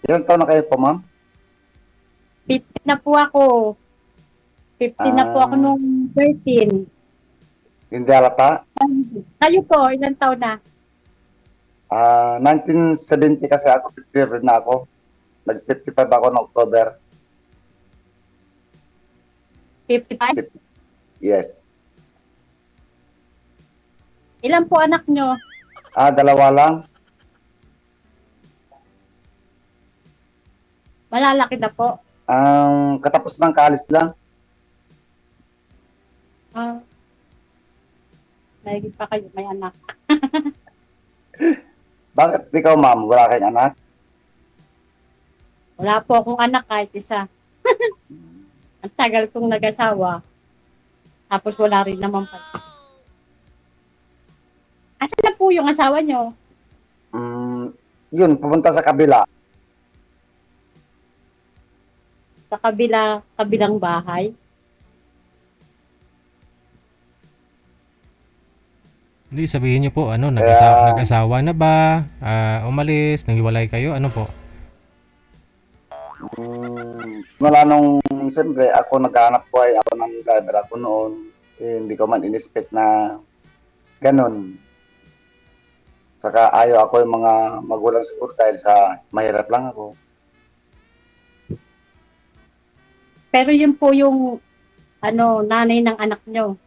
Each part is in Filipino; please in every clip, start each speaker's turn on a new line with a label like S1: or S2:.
S1: Ilan taon na kayo po, ma'am?
S2: 50 na po ako. 50 na po ako
S1: Ah,
S2: nung 13.
S1: hindi halata.
S2: Kayo po, ilang taon na?
S1: 1970 kasi ako, 50 rin na ako. Nag-55 ako ng October.
S2: 55?
S1: Yes.
S2: Ilan po anak nyo?
S1: Dalawa lang.
S2: Malalaki na po.
S1: Katapos ng college lang.
S2: Ah, Mahigit pa kayo, may anak.
S1: Bakit ikaw, ma'am? Wala kayong anak?
S2: Wala po akong anak kahit isa. Ang tagal kong nag-asawa. Tapos wala rin naman pa. Asan na po yung asawa nyo?
S1: Yun, pupunta sa kabila.
S2: Sa kabilang bahay?
S3: Hindi, sabihin niyo po, ano,
S1: Kaya,
S3: nag-asawa na ba? Umalis, naghiwalay kayo, ano po?
S1: mula nung, siyempre, ako naghahanap buhay, ako ng driver ako noon. Hindi ko man in-expect na ganun. Saka ayaw ako yung mga magulang siguro dahil sa mahirap lang ako.
S2: Pero yun po yung nanay ng anak nyo.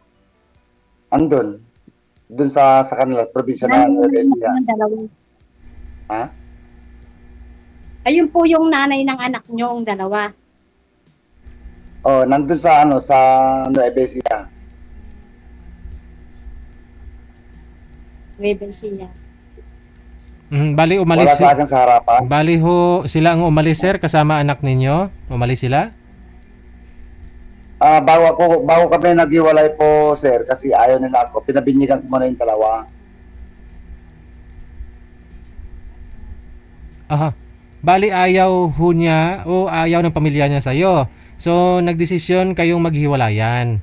S1: Andun. Dun sa kanila, probinsya na
S2: Nanay ng
S1: Nueva
S2: anak
S1: Ecija.
S2: nyo, dalawa.
S1: Ha?
S2: Ayun po yung nanay ng anak nyo, dalawa.
S1: Oh, nandun sa Nueva Ecija.
S2: Nueva Ecija.
S3: Bali,
S1: Wala sa akin sa harapan.
S3: Bali ho, sila ang umalis, sir, kasama anak ninyo? Umalis sila?
S1: Bago kami naghiwalay po, sir, kasi ayaw nila ako. Pinabinyagan ko muna yung dalawa.
S3: Aha. Bali, ayaw ho niya o ayaw ng pamilya niya sa'yo. So, nagdesisyon kayong maghiwalayan.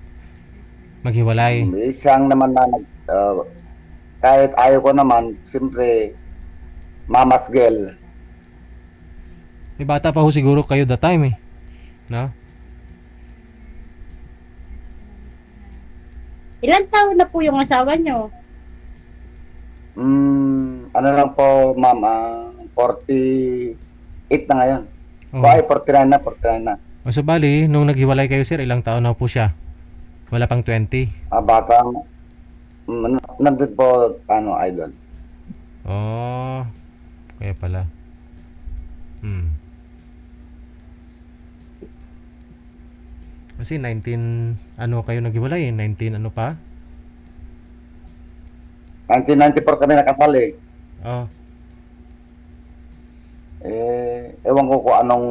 S3: Maghiwalay.
S1: Siyang naman na kahit ayaw ko naman, siyempre, mama's girl.
S3: May bata pa ho siguro kayo that time eh. No?
S2: Ilan taon na po yung asawa nyo?
S1: Ano lang po, ma'am, 48 na ngayon.
S3: Oh.
S1: Ay, 49 na, 49 na.
S3: O so bali, nung naghiwalay kayo, sir, ilang taon na po siya? Wala pang 20.
S1: Batang, nandun po, idol.
S3: Oh, kaya pala. Kasi 19, ano kayo naghiwalay eh? 19 ano pa?
S1: 1994 kami nakasal eh.
S3: Oh,
S1: Ewan ko kung anong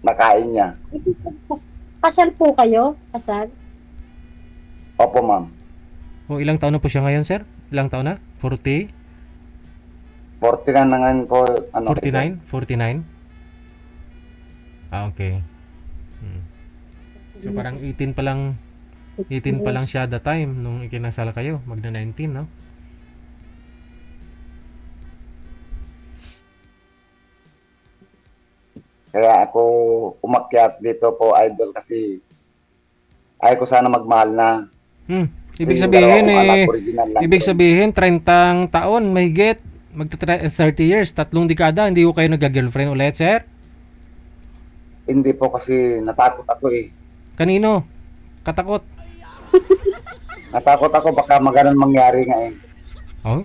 S1: nakain niya.
S2: Kasal po kayo? Kasal?
S1: Opo, ma'am.
S3: oh ilang taon na po siya ngayon, sir? Ilang taon na? 40?
S1: 49 na ngayon po.
S3: 49? 49? Okay. So parang 18 pa lang siya that time nung ikinasal kayo, magna 19, no?
S1: Kaya ako umakyat dito po, idol, kasi ayaw ko sana magmahal na.
S3: Ibig
S1: Kasi yung
S3: sabihin
S1: dalawa kong anak,
S3: eh,
S1: original lang.
S3: ibig sabihin 30 taon mahigit, magta 30 years, 3 dekada hindi ko kayo nagga-girlfriend ulit, sir?
S1: Hindi po kasi natakot ako eh.
S3: Kanino? Katakot.
S1: Natakot ako baka maganon mangyari nga eh.
S3: Oh.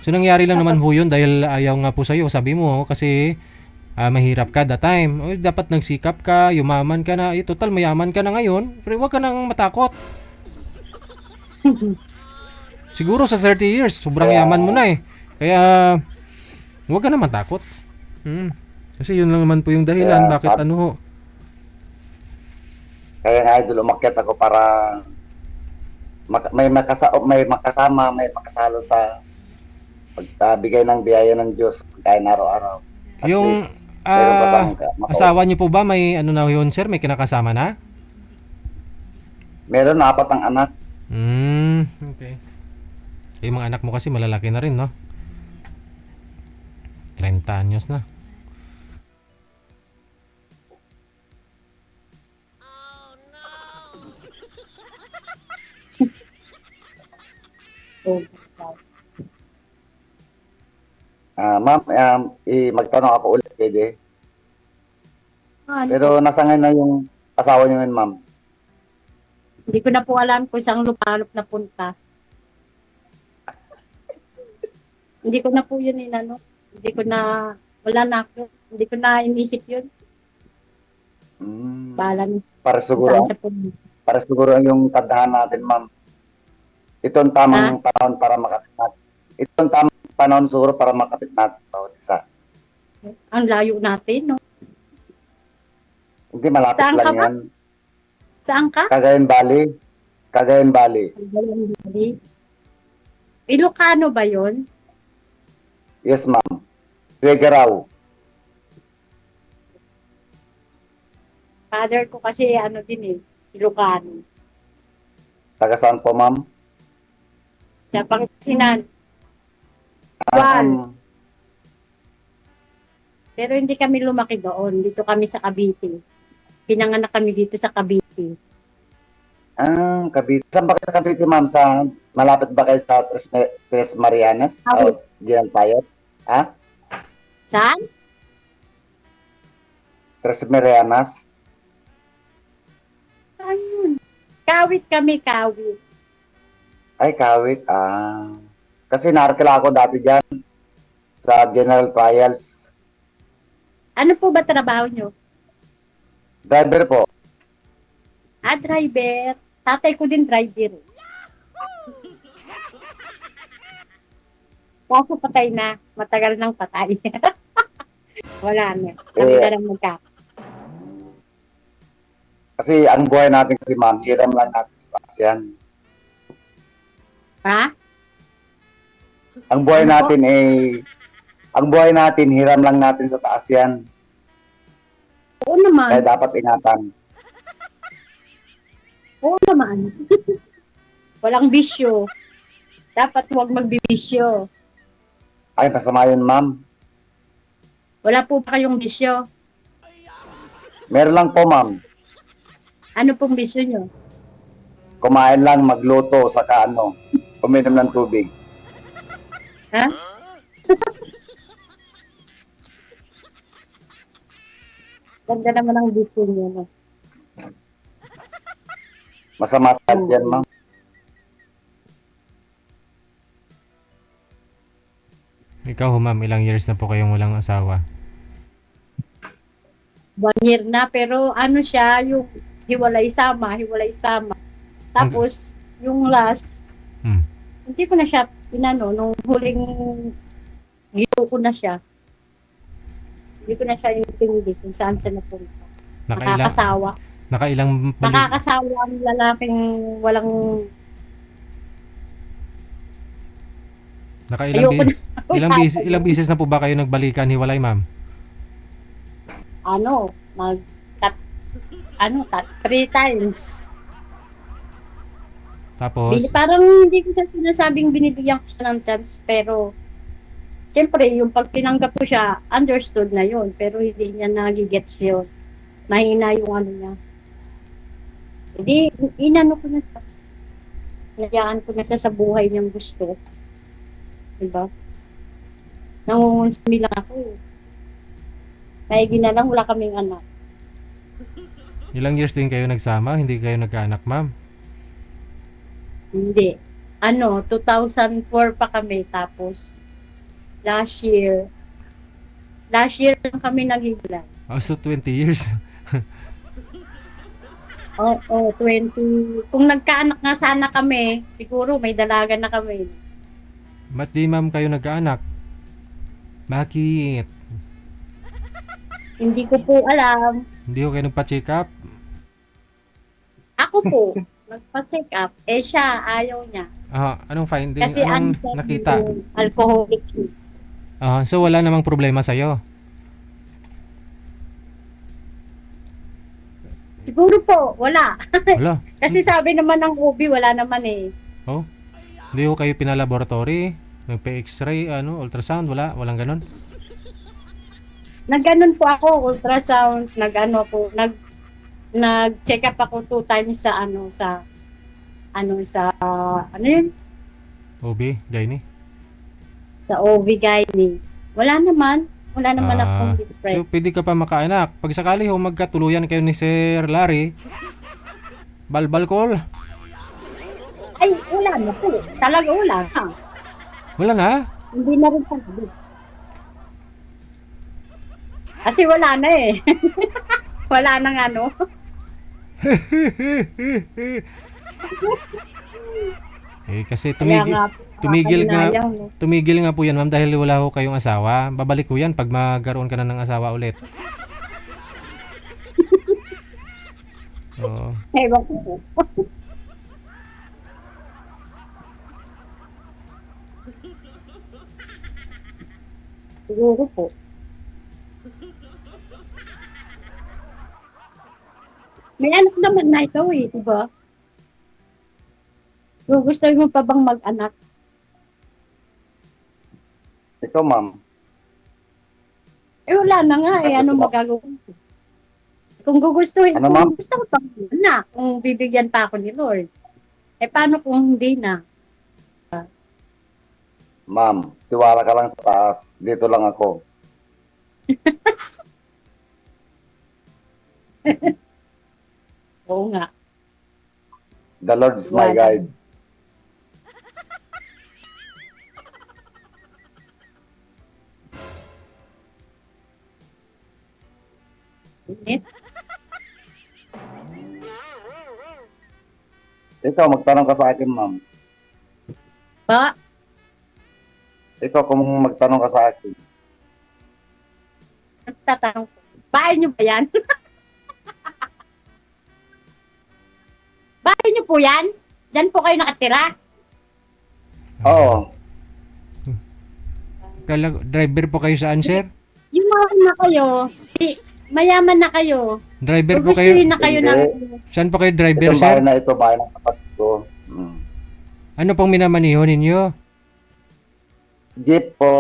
S3: So nangyari lang naman ho yun dahil ayaw nga po sa'yo. Sabi mo kasi mahirap ka that time. O, dapat nagsikap ka, yumaman ka na. Total mayaman ka na ngayon. Pero huwag ka nang matakot. Siguro sa 30 years, sobrang yaman mo na eh. Kaya huwag ka na matakot. Kasi yun lang naman po yung dahilan.
S1: Kaya,
S3: Bakit ano ho?
S1: Kaya nga idol, umakyat ako para may makasama, may makasalo sa pagbigay ng biyaya ng Diyos pagkain araw-araw. At
S3: Yung
S1: least, meron pa tayong
S3: asawa niyo po ba may ano na yun, sir? May kinakasama na?
S1: Meron na 4 ang anak.
S3: Okay. Yung mga anak mo kasi malalaki na rin, no? 30 anyos na.
S1: Ma'am, magtanong ako ulit, pwede.
S2: Ano
S1: Pero
S2: po?
S1: nasa ngayon na yung asawa niyo ngayon, ma'am.
S2: Hindi ko na po alam kung saan lupalop na punta. Hindi ko na po yun inano. Hindi ko na, wala na ako. Hindi ko na inisip yun.
S1: Mm.
S2: Bahala na
S1: Para
S2: kung
S1: siguro,
S2: saan siya punta.
S1: para siguro yung tandaan natin, ma'am. Ito ang tamang panahon para makapit natin. Ito ang tamang panahon siguro para makapit natin bawat isa.
S2: Ang layo natin, no?
S1: Hindi, malapit
S2: Saan
S1: lang
S2: ka ba?
S1: yan.
S2: Saan ka?
S1: Cagayan Valley. Cagayan Valley.
S2: Hindi. Ilocano ba yun?
S1: Yes, ma'am. Tuwegaraw.
S2: Father ko kasi ano din eh, Ilocano.
S1: Taga saan po, ma'am?
S2: Sa Pangasinan.
S1: Um,
S2: Pero hindi kami lumaki doon. Dito kami sa Cavite. Pinanganak kami dito sa Cavite.
S1: Cavite. Saan ba kayo sa Cavite, ma'am? Sa, malapit ba kayo sa Tres Marianas? O General Payos? Ha?
S2: Saan?
S1: Tres Marianas?
S2: Ayun. Kawit kami, kawit.
S1: Ay, Kawit. Kasi narakila ako dati dyan sa General Trials.
S2: Ano po ba trabaho nyo?
S1: Driver po.
S2: Driver. Tatay ko din driver. Kaso patay na. Matagal nang patay. Wala na. Kami na lang magka.
S1: Kasi ang buhay natin kasi, ma'am, hiram lang natin sa taas yan.
S2: Ha?
S1: Ang buhay
S2: Ano po?
S1: natin ang buhay natin, hiram lang natin sa taas yan.
S2: Oo naman.
S1: Kaya dapat ingatan.
S2: Oo naman. Walang bisyo. Dapat huwag magbibisyo.
S1: Ay, masama yun, ma'am.
S2: Wala po ba kayong bisyo?
S1: Meron lang po, ma'am.
S2: Ano pong bisyo nyo?
S1: Kumain lang, magluto, saka uminom ng tubig.
S2: Ha? Ganda naman ang bisyo nyo. No?
S1: Masama sa yan, ma'am.
S3: Ikaw, ma'am, ilang years na po kayong walang asawa?
S2: 1 year na, pero ano siya, yung hiwalay sama. Tapos, yung last,
S3: Hmm.
S2: hindi ko na siya pinano, nung huling gito ko na siya. Hindi ko na siya intindi kung saan siya napunta. Nakakasawa.
S3: Nakailang
S2: Nakakasawa ang lalaking walang,
S3: nakailang
S2: ayoko na.
S3: ilang bisis na po ba kayo nagbalikan hiwalay, ma'am?
S2: Cut 3 times.
S3: Tapos
S2: Parang hindi ko siya sinasabing binibigyan ko siya ng chance, pero siyempre, yung pag tinanggap ko siya, understood na yun, pero hindi niya nagigets yun. Mahina yung ano niya. Hindi, inano ko na siya. Hayaan ko na siya sa buhay niyang gusto. Diba? Nangungonsumi lang ako eh. Kaya ginalang wala kaming anak.
S3: ilang years din kayo nagsama, hindi kayo nagkaanak, ma'am?
S2: Hindi. 2004 pa kami, tapos last year lang kami naghiwalay.
S3: Oh, so 20 years.
S2: Oo, 20. Kung nagkaanak nga sana kami, siguro may dalaga na kami.
S3: Ba't di, ma'am, kayo nagkaanak? Bakit?
S2: Hindi ko po alam.
S3: Hindi ko kayo nagpa-check up?
S2: Ako po, nagpa-check up. Siya, ayaw niya.
S3: Anong finding?
S2: Kasi
S3: Anong
S2: ano,
S3: nakita?
S2: alcoholic.
S3: So wala namang problema sa'yo?
S2: Siguro po, wala.
S3: Wala.
S2: Kasi sabi naman ng OB, wala naman eh.
S3: Hindi ko kayo pinalaboratory? Nagpa-x-ray, ultrasound? Walang ganun?
S2: Nagganon po ako, ultrasound, nag-check up ako 2 times sa
S3: OB, gynae?
S2: sa OB-GYN. Wala naman. Wala naman akong
S3: So,
S2: different.
S3: pwede ka pa makaanak. Pag sakali ho, magkatuluyan kayo ni Sir Larry, balbal call.
S2: Ay, wala na po. Talaga wala na.
S3: Wala na.
S2: Hindi na rin talaga. Kasi wala na eh. Wala nang ano.
S3: Kasi
S2: Kaya nga,
S3: tumigil nga,
S2: nakakalinayang, no?
S3: tumigil nga po yan, ma'am, dahil wala ho kayong asawa. Babalik ko yan pag magkaroon ka na ng asawa ulit. Oo.
S2: Ewan ko po. Siguro po. May anak naman na ikaw eh, di ba? Gusto mo pa bang mag-anak?
S1: Ikaw, ma'am.
S2: Eh wala na nga eh,
S1: Gusto
S2: ano
S1: mo?
S2: magagawa ko? Kung gugustuhin,
S1: Ano, ma'am?
S2: kung gusto ko pang anak, kung bibigyan pa ako ni Lord. Eh paano kung hindi na?
S1: Ma'am, tiwala ka lang sa taas. Dito lang ako.
S2: Oo nga.
S1: The Lord's my
S2: Wala.
S1: guide.
S2: Init.
S1: Ikaw, magtanong ka sa akin, ma'am.
S2: Ba?
S1: Ikaw, kung magtanong ka sa akin.
S2: Nagtatanong ko. Bahay niyo ba yan? Bahay niyo po yan? Diyan po kayo nakatira?
S1: Oo.
S3: Driver po kayo saan, sir?
S2: Yung mayaman na kayo, mayaman na kayo.
S3: Driver po kayo?
S2: Gugustuhin na kayo ng...
S3: Saan po kayo driver,
S1: Itong
S3: sir?
S1: bahay na ito, bahay ng kapatid ko.
S3: Ano pong minamaniho ninyo?
S1: Jeep po,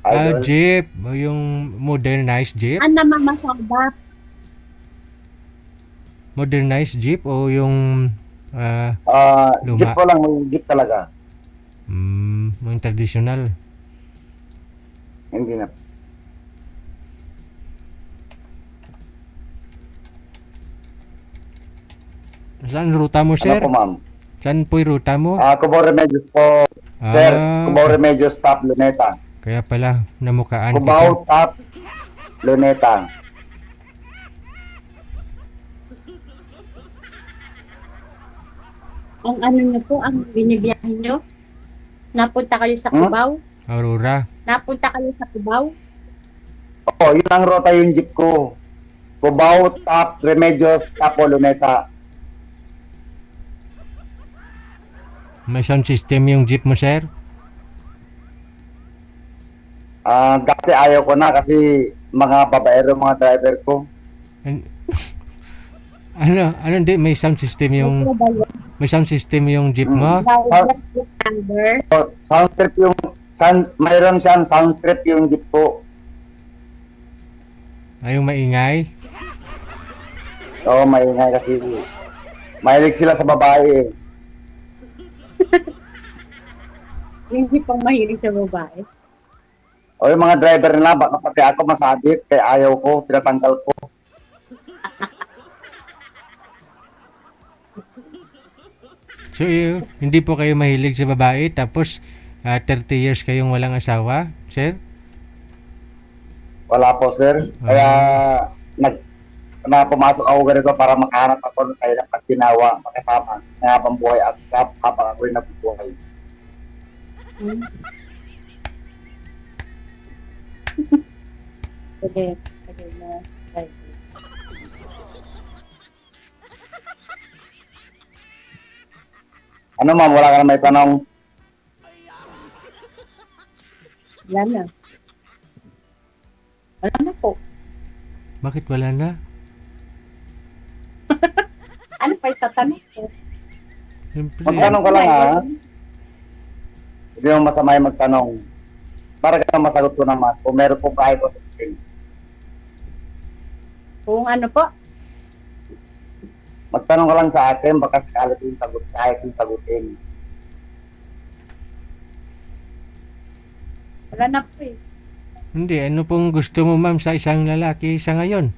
S1: idol.
S3: Jeep. Yung modernized jeep?
S2: Ang namamasada.
S3: Modernized jeep o yung luma.
S1: Jeep po lang, yung jeep talaga.
S3: yung traditional?
S1: Hindi na.
S3: Saan ruta mo,
S1: Ano
S3: sir?
S1: po, ma'am?
S3: Saan po yung ruta mo?
S1: Cubao Remedios po. Sir,
S3: Ah,
S1: Cubao Remedios, Top Luneta.
S3: kaya pala namukaan kita.
S1: Cubao, Top Luneta.
S2: Ang ano niyo po, ang binibiyahin niyo. Napunta kayo sa
S1: Hmm?
S2: Cubao.
S3: Aurora.
S2: Napunta kayo sa Cubao.
S1: Oo, yun ang rota yung jeep ko. Cubao, Top Remedios, Tapo, Luneta.
S3: May sound system yung jeep mo, sir?
S1: Dati ayaw ko na kasi mga babaero, mga driver ko.
S3: An- ano, hindi, may sound system yung,
S2: Ano ba yun?
S3: may sound system yung jeep mo?
S2: Driver, number.
S1: Sound trip yung, mayroon siyang sound trip yung jeep ko.
S3: Ay, yung maingay?
S1: Oo, maingay kasi mahilig sila sa babae eh.
S2: Hindi pang mahilig sa babae.
S1: O yung mga driver nila, baka pati ako masabit, kaya ayaw ko, pinatanggal ko.
S3: So, hindi po kayo mahilig sa babae, tapos 30 years kayong walang asawa, sir?
S1: Wala po, sir. Kaya pumasok ako ganito para makahanap ako ng sayo at ginawa, makasama, na habang buhay at habang ako'y nabubuhay.
S2: Hmm. Okay. Okay na. Right.
S1: Ano ma'am, wala ka na may tanong?
S2: Wala na. Wala na po.
S3: Bakit wala na?
S2: Ano pa itatanong ko?
S3: Siyempre.
S1: Magtanong ka lang ha. Hindi mo masama yung magtanong. Para ka masagot ko naman. Kung meron po kahit ko sa akin.
S2: Kung ano po?
S1: Magtanong ka lang sa akin, baka sakali ko yung sagot, kahit yung sagutin.
S2: Wala na po eh.
S3: Hindi, ano pong gusto mo ma'am sa isang lalaki sa ngayon?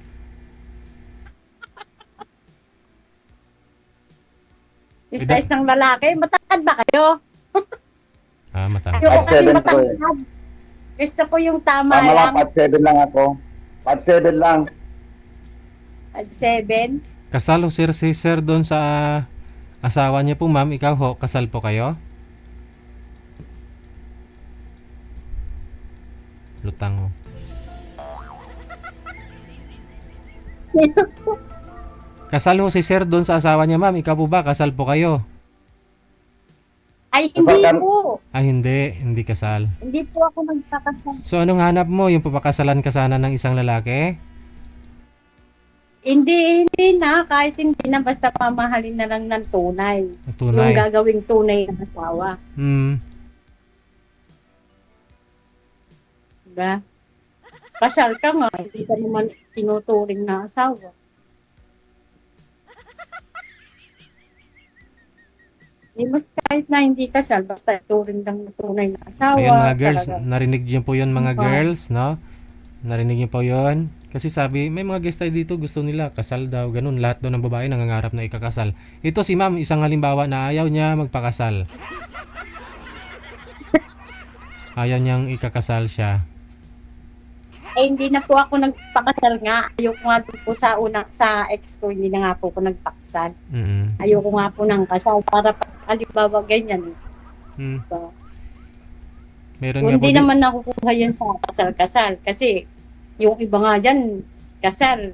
S2: Yung
S3: Ida-
S2: sa isang lalaki, matangkad ba kayo?
S3: Matangkad.
S2: Ayoko kasi
S1: 5'7" ko eh.
S2: matangkad. Gusto ko yung tama
S1: Tama lang,
S2: lang,
S1: 5'7" lang ako. 5'7" lang.
S2: 5'7".
S3: Kasal ho sir si sir doon sa asawa niya po ma'am. Ikaw ho, kasal po kayo? Lutang ho. Kasal ho si sir doon sa asawa niya ma'am. Ikaw po ba, kasal po kayo?
S2: Ay, hindi
S1: Kasalan.
S2: po.
S3: Hindi kasal.
S2: Hindi po ako nagpakasal.
S3: So anong hanap mo? Yung papakasalan ka sana ng isang lalaki?
S2: Hindi na. Kahit hindi na, basta pamahalin na lang ng tunay. Yung
S3: Tunay.
S2: gagawing tunay ng asawa.
S3: Hmm.
S2: Diba? Kasal ka nga, hindi ka naman tinuturing na asawa. Mas kahit na hindi kasal, basta turing lang na tunay na asawa.
S3: Ayun mga girls,
S2: talaga.
S3: narinig niyo po yun mga
S2: Oo.
S3: girls, no? Narinig niyo po yun? Kasi sabi, may mga guest tayo dito, gusto nila, kasal daw, ganun. Lahat daw ng babae nangangarap na ikakasal. Ito si ma'am, isang halimbawa na ayaw niya magpakasal. Ayaw niyang ikakasal siya.
S2: Eh, hindi na po ako nagpakasal nga. Ayoko nga po sa ex ko, hindi na nga po ako nagpakasal.
S3: Mm.
S2: Ayoko nga po ng kasal para halimbawa ganyan.
S3: Mm.
S2: So,
S3: Meron nga po
S2: hindi naman nakukuha yun sa kasal-kasal. Kasi yung iba nga dyan, kasal.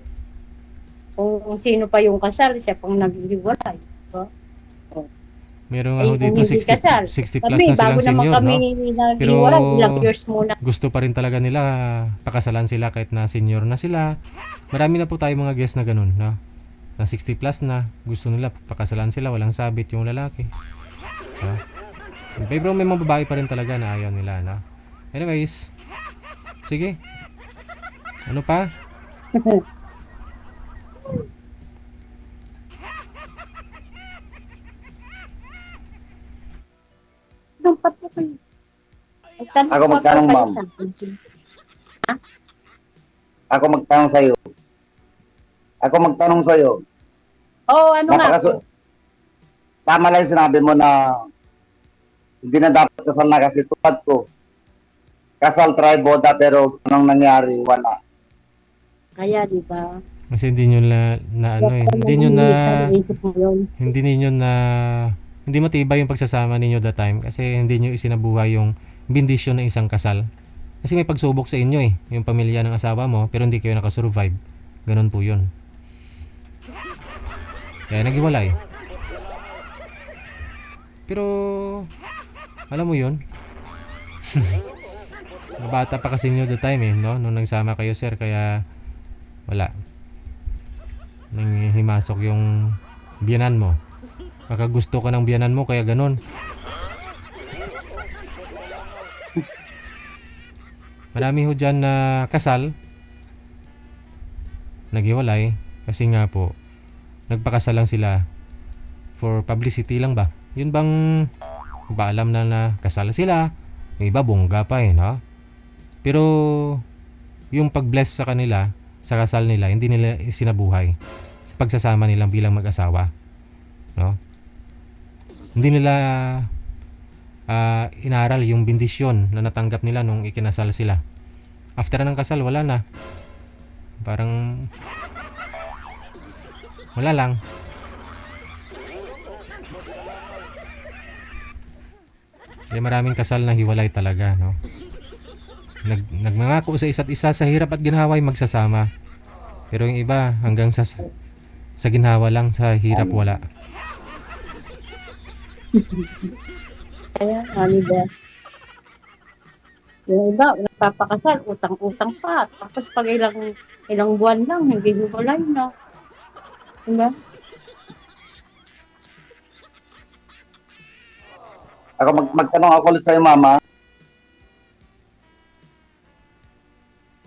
S2: Kung sino pa yung kasal, siya pang naghihiwalay.
S3: meron nga
S2: Ay,
S3: ho dito
S2: kung hindi kasal.
S3: 60 plus
S2: Kami,
S3: na
S2: bago
S3: silang
S2: naman
S3: senior,
S2: kami
S3: no?
S2: naghihiwalay, ilang years muna.
S3: Gusto pa rin talaga nila pakasalan sila kahit na senior na sila. Marami na po tayo mga guest na ganun, no? Na 60 plus na, gusto nila pakasalan sila, walang sabit yung lalaki. No? Pero may mga babae pa rin talaga na ayaw nila, no? Anyways, sige. Ano pa?
S2: Dapat po kayo.
S1: Ako magtanong, ma'am. Ako magtanong sa'yo.
S2: Oo, ano nga
S1: Napakaso-
S2: po?
S1: Tama lang yung sinabi mo na hindi na dapat kasal na kasi tulad ko. Kasal, try, boda, pero anong nangyari? Wala.
S2: Kaya, di ba?
S3: Kasi hindi nyo hindi matibay yung pagsasama ninyo that time kasi hindi nyo isinabuhay yung bendisyon ng isang kasal. Kasi may pagsubok sa inyo yung pamilya ng asawa mo, pero hindi kayo nakasurvive. Ganun po yun. Kaya naghiwalay. Pero, alam mo yun, bata pa kasi nyo that time no? Nung nagsama kayo sir, kaya wala. Nang himasok yung biyanan mo. Baka gusto ka ng biyanan mo, kaya ganun. Marami ho dyan na kasal, naghiwalay, kasi nga po, nagpakasal lang sila for publicity lang ba? Yun bang ba alam na kasal sila? Yung iba bongga pa no? Pero yung pag-bless sa kanila, sa kasal nila, hindi nila isinabuhay sa pagsasama nilang bilang mag-asawa, no? Hindi nila inaral yung bendisyon na natanggap nila nung ikinasal sila. After ng kasal, wala na. Parang wala lang. Kaya maraming kasal na hiwalay talaga, no? Nagmangako sa isa't isa sa hirap at ginhaway magsasama. Pero yung iba hanggang sa ginhawa lang, sa hirap wala.
S2: Kaya, ano ba? Yung iba, nagpapakasal, utang-utang pa. Tapos pag ilang buwan lang, hindi hiwalay na. Diba?
S1: Ako magtanong ako ulit sa'yo, mama.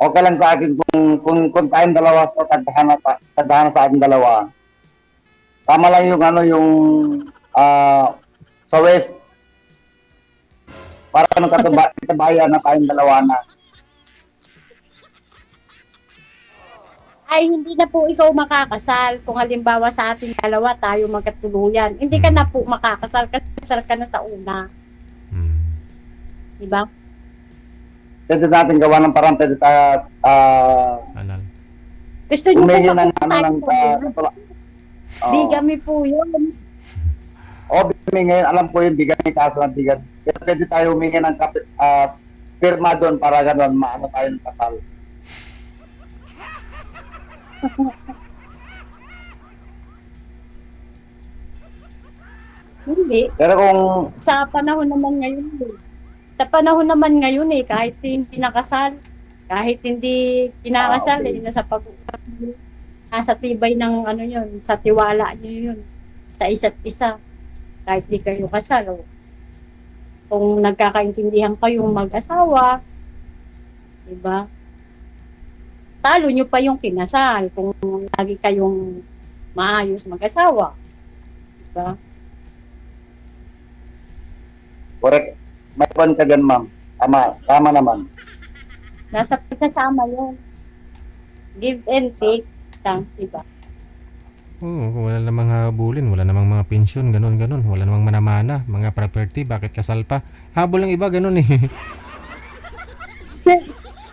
S1: Okay lang sa akin kung tayong dalawa sa tadhana sa ating dalawa. Tama lang yung sa West. Para katabayan na tayong dalawa na.
S2: ay hindi na po ikaw makakasal. Kung halimbawa sa ating dalawa tayo magkatuluyan, hindi ka na po makakasal kasi kasal ka na sa una.
S3: Hmm.
S2: Di ba?
S1: Pwede natin gawa ng parang pwede tayo
S3: Anal.
S2: Gusto niyo po
S1: humingi ng
S2: mapunta
S1: ano
S2: tayo
S1: ng
S2: po. Bigami po yun.
S1: ngayon alam ko yung bigay kaso ng bigay. Kaya pwede tayo humingi ng pirma doon para gano'n maano tayo ng kasal.
S2: Hindi.
S1: Pero kung
S2: Sa panahon naman ngayon kahit hindi nakasal, kahit hindi kinakasal,
S1: Okay.
S2: nasa pag-uusap niyo, nasa tibay ng ano yun, sa tiwala niyo yun, sa isa't isa, kahit di kayo kasal, o kung nagkakaintindihan kayong mag-asawa, di ba? Talo nyo pa yung kinasal kung lagi kayong maayos mag-asawa, di ba?
S1: correct, may point ka dyan, ma'am. Tama naman.
S2: Nasa pagkasama yun. Give and take lang, diba?
S3: Oo, kung wala namang habulin, wala namang mga pensyon, ganun. Wala namang manamana, mga property, bakit kasal pa? Habol ng iba, ganun eh.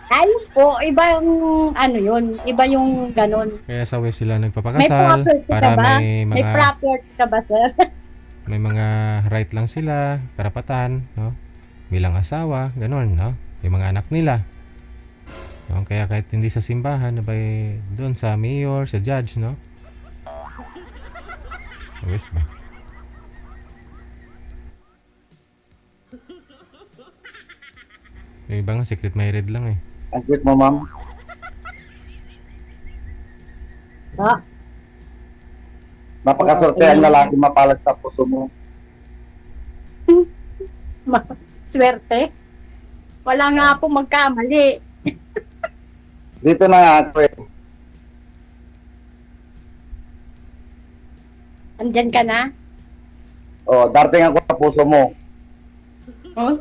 S2: Ayun po, iba yung ano yun, iba yung ganun.
S3: Kaya sa West sila
S2: May
S3: nagpapakasal
S2: property ka
S3: para
S2: ba?
S3: may
S2: May
S3: mga
S2: property ka ba, sir?
S3: may mga right lang sila, karapatan, no? Bilang asawa, ganun, no? Yung mga anak nila. No? Kaya kahit hindi sa simbahan, abay doon sa mayor, sa judge, no? Sa West ba? Yung iba nga, secret married lang eh.
S1: Ang cute mo, ma'am.
S2: Ba?
S1: Napakaswerte ang lalaki mapalad sa puso mo.
S2: Swerte. Wala nga po magkamali.
S1: Dito na nga ako eh.
S2: Andyan ka na?
S1: Darating ako sa puso mo.
S2: Oh?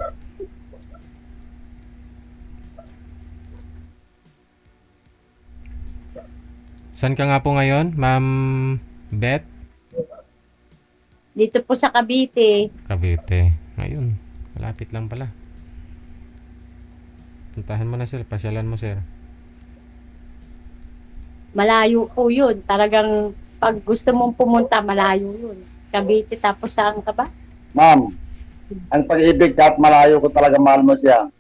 S3: Saan ka nga po ngayon, Ma'am Beth?
S2: Dito po sa Cavite.
S3: Cavite. Ayun, malapit lang pala. Puntahan mo na sir, pasyalan mo sir.
S2: Malayo po yun. Talagang pag gusto mong pumunta, malayo yun. Cavite, tapos saan ka ba?
S1: Ma'am, ang pag-ibig kahit malayo ko talaga mahal mo siya.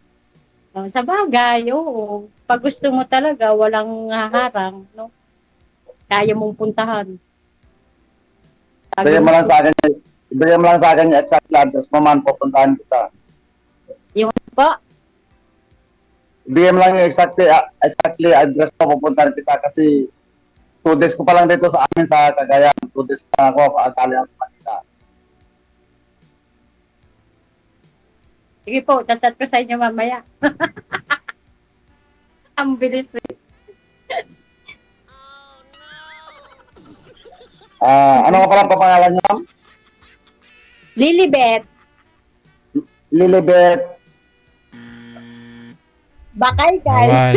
S2: Sa bagay, oo. Pag gusto mo talaga, walang haharang, no? Kaya mong puntahan.
S1: Ibigay mo lang sa akin yung exact address mo, man, pupuntahan kita.
S2: Yung po,
S1: Ibigay mo lang yung exactly address mo, pupuntahan kita kasi 2 days ko pa lang dito sa amin sa Cagayan. 2 days pa ako, akali ako makita.
S2: sige po, chat ko sa inyo mamaya. Ang bilis.
S1: Ano ka pala papangalan niyo, ma'am?
S2: Lilibet,
S1: Lilibet.
S2: bakay kay.
S3: Bawal.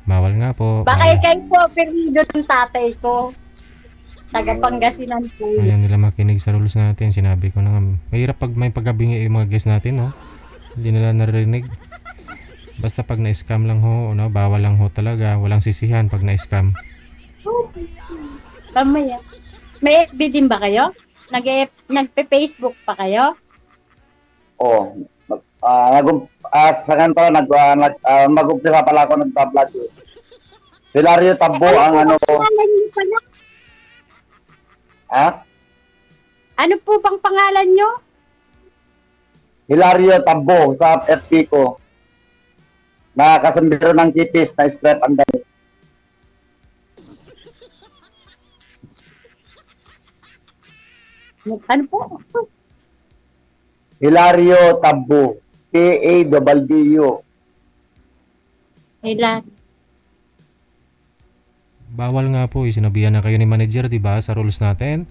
S3: Bawal nga po.
S2: Bakay
S3: Bawal.
S2: kay po, permido ng tatay ko. Taga Pangasinan po.
S3: Ayaw nila makinig sa rules natin. Sinabi ko na nga. Mahirap pag may pagkabingi yung mga guests natin, no? Hindi nila narinig. Basta pag na-scam lang ho, no? Bawal lang ho talaga. Walang sisihan pag na-scam.
S2: Mamaya. May FB din ba kayo? Nagpe-Facebook pa kayo?
S1: Sa ganito, mag-umpisa pala ako nag-vlog. Hilario Tabo ang ano.
S2: Pangalan niyo pala?
S1: Ha?
S2: Ano po bang pangalan niyo?
S1: Hilario Tabo sa FB ko. Nakakasambiro ng kipis na strap ang dami.
S2: Ano po?
S1: Hilario Tabo. T-A-W-U.
S2: Ilan?
S3: Bawal nga po. Sinabihan na kayo ni manager, di ba? Sa rules natin.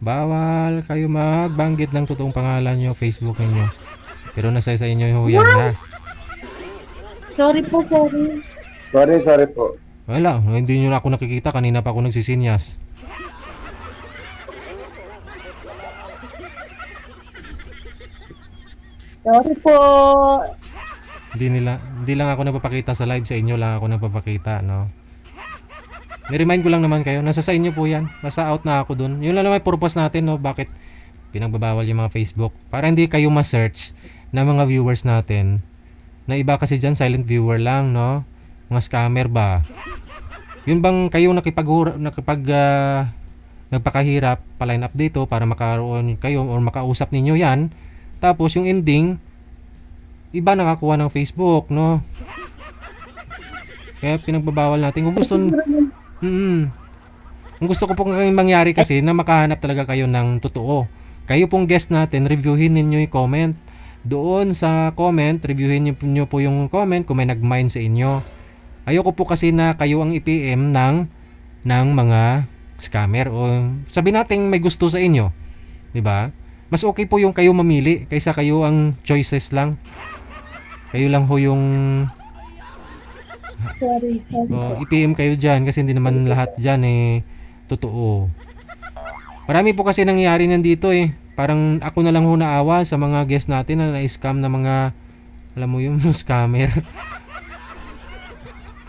S3: Bawal kayo magbanggit ng totoong pangalan nyo, Facebook ninyo. Pero nasa sa inyo ho yan, ha?
S2: Sorry po, sorry.
S1: Sorry po.
S3: Wala, hindi nyo na ako nakikita. Kanina pa ako nagsisinyas.
S2: Sorry po.
S3: Hindi lang ako nagpapakita sa live, sa inyo lang ako nagpapakita, no? Ni-remind ko lang naman kayo, nasa sa inyo po yan. Basta out na ako dun. Yun lang naman yung purpose natin, no? Bakit pinagbabawal yung mga Facebook? Para hindi kayo ma-search na mga viewers natin. Na iba kasi dyan, silent viewer lang, no? Mga scammer ba? Yun bang kayo nagpakahirap pa-line up dito para makaroon kayo or makausap ninyo yan. Tapos yung ending, iba nakakuha ng Facebook, no? Kaya pinagbabawal natin. Kung gusto ko pong mangyari kasi na makahanap talaga kayo ng totoo. Kayo pong guest natin, reviewin ninyo yung comment. Doon sa comment, reviewin niyo po yung comment kung may nag-mine sa inyo. Ayoko po kasi na kayo ang i-PM ng mga scammer o sabi natin may gusto sa inyo. 'Di ba? Mas okay po yung kayo mamili kaysa kayo ang choices lang. Kayo lang ho yung
S2: Sorry.
S3: i-PM kayo dyan kasi hindi naman lahat dyan totoo. Marami po kasi nangyayari nandito Parang ako na lang ho naawa sa mga guest natin na na-scam na mga, alam mo yung scammer.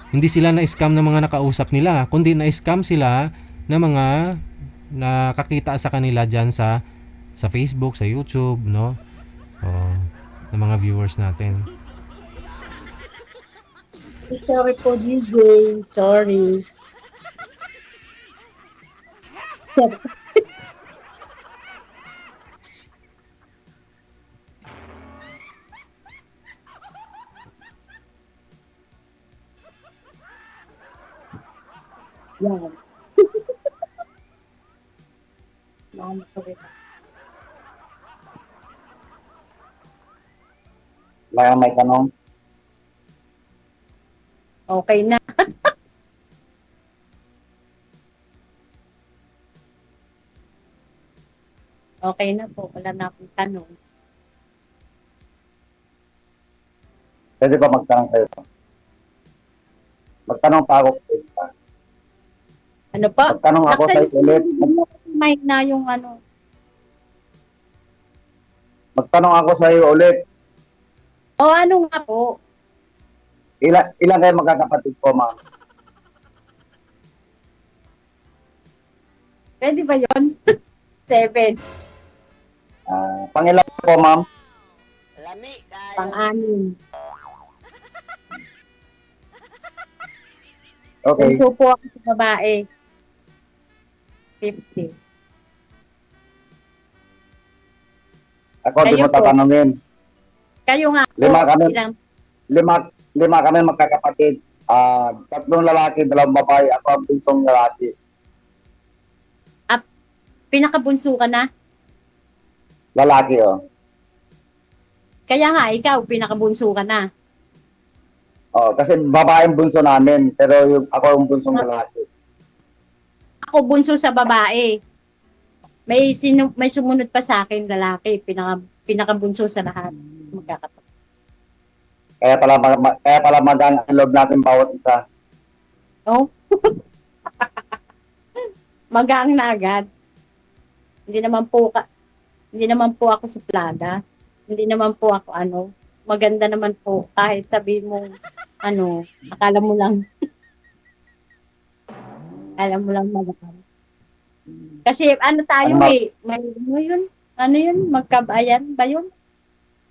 S3: Hindi sila na-scam ng mga nakausap nila, kundi na-scam sila ng mga nakakita sa kanila dyan sa Facebook, sa YouTube, no? Ng mga viewers natin.
S2: Sorry po, DJ. Sorry. Yan. Mama ko rin.
S1: May tanong.
S2: Okay na. Okay na po. Wala na akong tanong.
S1: Pwede ba magtanong sa'yo? Magtanong pa ako.
S2: Ano pa?
S1: Magtanong ako sa'yo ulit.
S2: May na yung ano.
S1: Magtanong ako sa'yo ulit.
S2: O ano nga po?
S1: Ilan kayo magkakapatid po, ma'am?
S2: Pwede ba yun? 7.
S1: Pangilan po, ma'am?
S2: Pang-anim.
S1: Okay.
S2: Bunso po ako sa babae. 50.
S1: Ako, di
S2: Kayo
S1: mo
S2: po.
S1: tatanungin.
S2: Kayo nga po.
S1: Lima kami.
S2: Ilang?
S1: Lima kami magkakapatid. 3 lalaki, 2 babae. Ako ang punsong lalaki.
S2: Pinakabunso ka na?
S1: Lalaki, oh.
S2: Kaya nga, ikaw, pinakabunso ka na.
S1: Oh, kasi babae ang bunso namin, pero ako ang punsong lalaki.
S2: Ako bunso sa babae. May sumunod pa sa akin, lalaki. Pinakabunso sa lahat. Magkakapatid.
S1: Kaya pala magaan ang loob natin bawat isa.
S2: Oh? Magaang na agad. Hindi naman po ako suplada. Hindi naman po ako maganda naman po kahit sabi mo akala mo lang magaang. Kasi tayo may yun, magkabayan ba yun?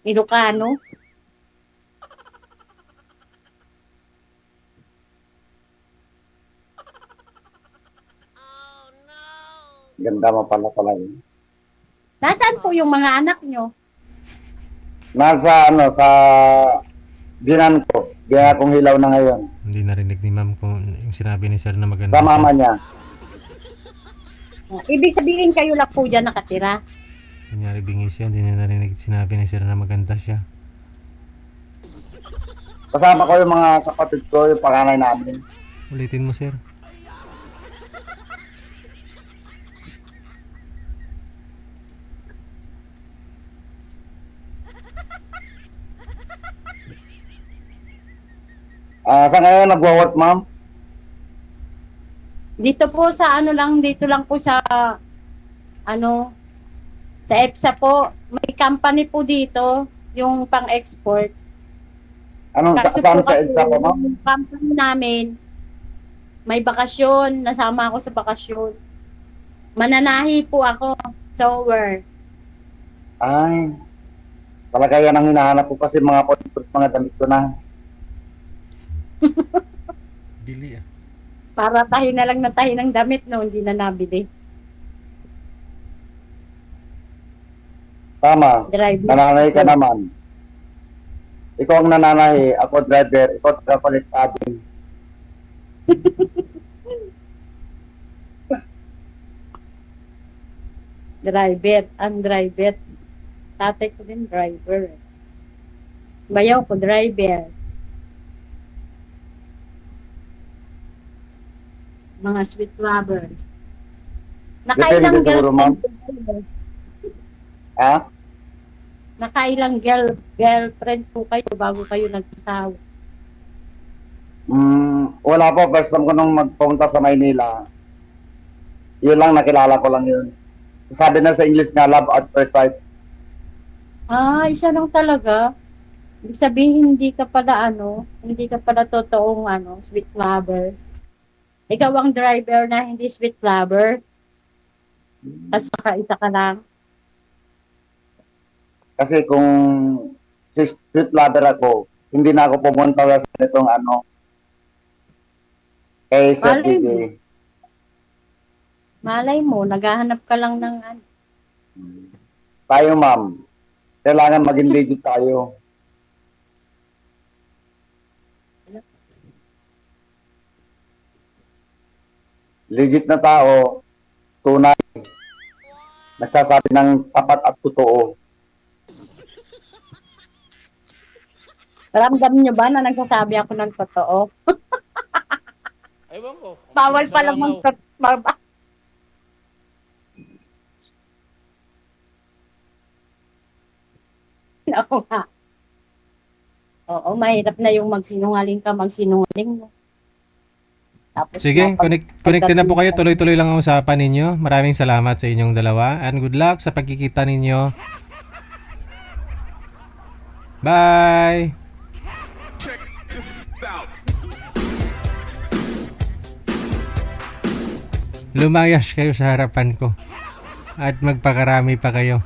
S2: Ilocano.
S1: Ganda mo pala talaga.
S2: Nasaan po yung mga anak nyo?
S1: Nasa sa binan ko. Binan akong hilaw na ngayon.
S3: Hindi narinig ni ma'am kung yung sinabi ni sir na maganda
S1: Sa mama niya.
S2: Ibig sabihin kayo lang po dyan nakatira.
S3: Kunyari bingis siya, hindi na narinig sinabi ni sir na maganda siya.
S1: Kasama ko yung mga kapatid ko, yung panganay namin.
S3: Ulitin mo sir.
S1: Sa ngayon nagwo-work, ma'am?
S2: Dito po sa ano lang, dito lang po sa ano, sa EPSA po. May company po dito, yung pang-export.
S1: Anong
S2: Kaso
S1: saan
S2: po
S1: sa
S2: kasi
S1: EDSA po, ma'am?
S2: yung company namin, may bakasyon, nasama ako sa bakasyon. Mananahi po ako, sower.
S1: Ay, talaga yan ang hinahanap ko kasi mga mga damit ko na.
S3: Bili ah.
S2: Para tahi na lang na tahi ng damit, no, hindi na nabili.
S1: Tama,
S2: Drive.
S1: nananahi ka naman. Ikaw ang nananahi, ako driver, ikaw tagapalit cabin.
S2: Driver, ang driver. Tatay ko din driver. Bayaw ko driver. Mga sweet lover.
S1: Depende siguro, ma'am. Ha?
S2: Nakailang girlfriend po kayo bago kayo nagkasawa.
S1: Wala po, first time ko nung magpunta sa Maynila. Yun lang, nakilala ko lang yun. Sabi na sa English nga, love at first sight.
S2: Ah, isa lang talaga. Ibig sabihin, hindi ka pala totoong sweet lover. Ikaw ang driver na hindi sweet lover. Tapos saka isa ka lang.
S1: Kasi kung si street lover ako, hindi na ako pumunta sa itong kay Sir
S2: Malay mo.
S1: DJ.
S2: Malay mo, naghahanap ka lang ng
S1: Tayo, ma'am. Kailangan maging legit tayo. Legit na tao, tunay. Nagsasabi ng tapat at totoo.
S2: Ramdam nyo ba na nagsasabi ako ng totoo?
S4: Ewan ko.
S2: Bawal
S4: Sa
S2: pala
S4: langaw.
S2: Oo nga. Oo, mahirap na yung magsinungaling mo. Tapos
S3: Sige, connected na po kayo. Tuloy-tuloy lang ang usapan ninyo. Maraming salamat sa inyong dalawa. And good luck sa pagkikita ninyo. Bye! Lumayas kayo sa harapan ko. At magpakarami pa kayo.